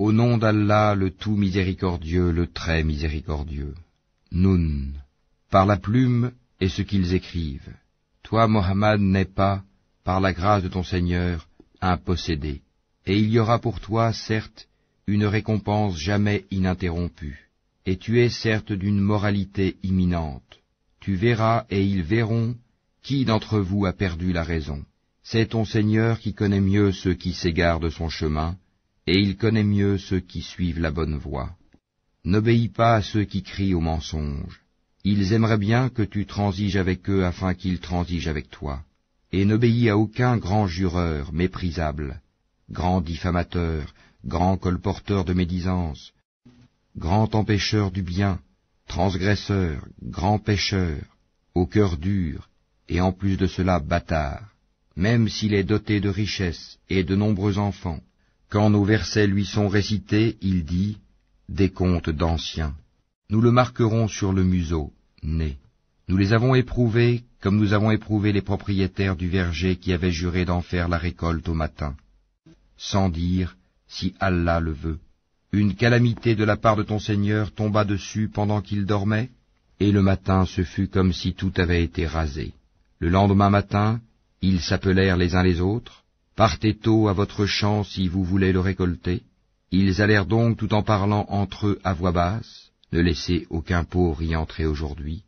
Au nom d'Allah, le tout miséricordieux, le très miséricordieux. Nun. Par la plume et ce qu'ils écrivent. Toi, Mohammed, n'es pas, par la grâce de ton Seigneur, un possédé. Et il y aura pour toi, certes, une récompense jamais ininterrompue. Et tu es certes d'une moralité imminente. Tu verras et ils verront qui d'entre vous a perdu la raison. C'est ton Seigneur qui connaît mieux ceux qui s'égarent de son chemin, et il connaît mieux ceux qui suivent la bonne voie. N'obéis pas à ceux qui crient au mensonge. Ils aimeraient bien que tu transiges avec eux afin qu'ils transigent avec toi. Et n'obéis à aucun grand jureur méprisable, grand diffamateur, grand colporteur de médisance, grand empêcheur du bien, transgresseur, grand pécheur, au cœur dur, et en plus de cela bâtard, même s'il est doté de richesses et de nombreux enfants. Quand nos versets lui sont récités, il dit, des contes d'anciens. Nous le marquerons sur le museau, né. Nous les avons éprouvés comme nous avons éprouvé les propriétaires du verger qui avaient juré d'en faire la récolte au matin, sans dire, si Allah le veut. Une calamité de la part de ton Seigneur tomba dessus pendant qu'il dormait, et le matin ce fut comme si tout avait été rasé. Le lendemain matin, ils s'appelèrent les uns les autres, partez tôt à votre champ si vous voulez le récolter. Ils allèrent donc tout en parlant entre eux à voix basse, ne laissez aucun pauvre y entrer aujourd'hui.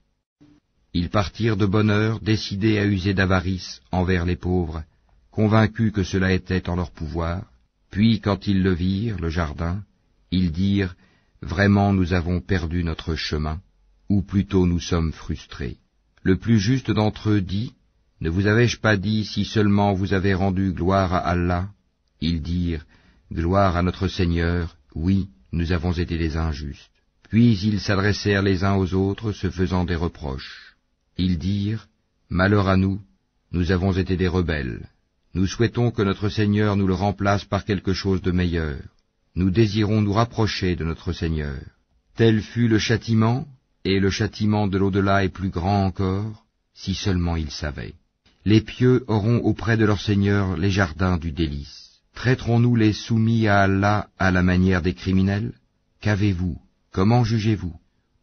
Ils partirent de bonne heure, décidés à user d'avarice envers les pauvres, convaincus que cela était en leur pouvoir. Puis, quand ils le virent, le jardin, ils dirent, vraiment nous avons perdu notre chemin, ou plutôt nous sommes frustrés. Le plus juste d'entre eux dit, ne vous avais-je pas dit si seulement vous avez rendu gloire à Allah? Ils dirent, gloire à notre Seigneur, oui, nous avons été des injustes. Puis ils s'adressèrent les uns aux autres, se faisant des reproches. Ils dirent, malheur à nous, nous avons été des rebelles. Nous souhaitons que notre Seigneur nous le remplace par quelque chose de meilleur. Nous désirons nous rapprocher de notre Seigneur. Tel fut le châtiment, et le châtiment de l'au-delà est plus grand encore, si seulement ils savaient. Les pieux auront auprès de leur Seigneur les jardins du délice. Traiterons-nous les soumis à Allah à la manière des criminels? Qu'avez-vous? Comment jugez-vous?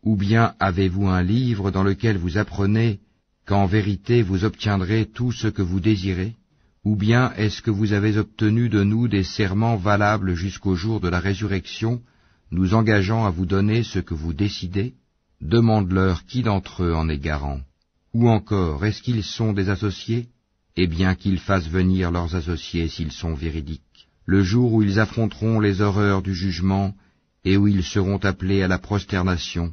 Ou bien avez-vous un livre dans lequel vous apprenez qu'en vérité vous obtiendrez tout ce que vous désirez? Ou bien est-ce que vous avez obtenu de nous des serments valables jusqu'au jour de la résurrection, nous engageant à vous donner ce que vous décidez? Demande-leur qui d'entre eux en est garant. Ou encore, est-ce qu'ils sont des associés? Eh bien qu'ils fassent venir leurs associés s'ils sont véridiques. Le jour où ils affronteront les horreurs du jugement, et où ils seront appelés à la prosternation,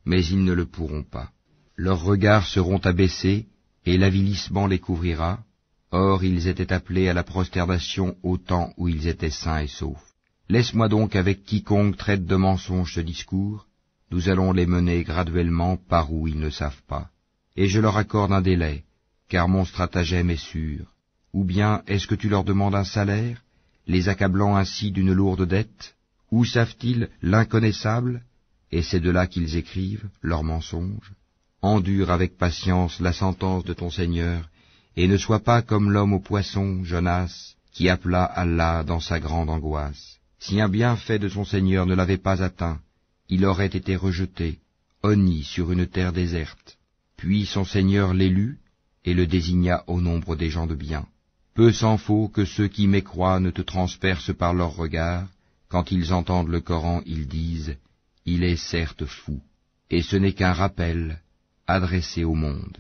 mais ils ne le pourront pas. Leurs regards seront abaissés, et l'avilissement les couvrira. Or ils étaient appelés à la prosternation au temps où ils étaient sains et saufs. Laisse-moi donc avec quiconque traite de mensonge ce discours, nous allons les mener graduellement par où ils ne savent pas. Et je leur accorde un délai, car mon stratagème est sûr. Ou bien est-ce que tu leur demandes un salaire, les accablant ainsi d'une lourde dette? Où savent-ils l'inconnaissable? Et c'est de là qu'ils écrivent leurs mensonges. Endure avec patience la sentence de ton Seigneur, et ne sois pas comme l'homme au poisson, Jonas, qui appela Allah dans sa grande angoisse. Si un bienfait de son Seigneur ne l'avait pas atteint, il aurait été rejeté, honni sur une terre déserte. Puis son Seigneur l'élut, et le désigna au nombre des gens de bien. Peu s'en faut que ceux qui mécroient ne te transpercent par leurs regards. Quand ils entendent le Coran, ils disent, il est certes fou, et ce n'est qu'un rappel adressé au monde.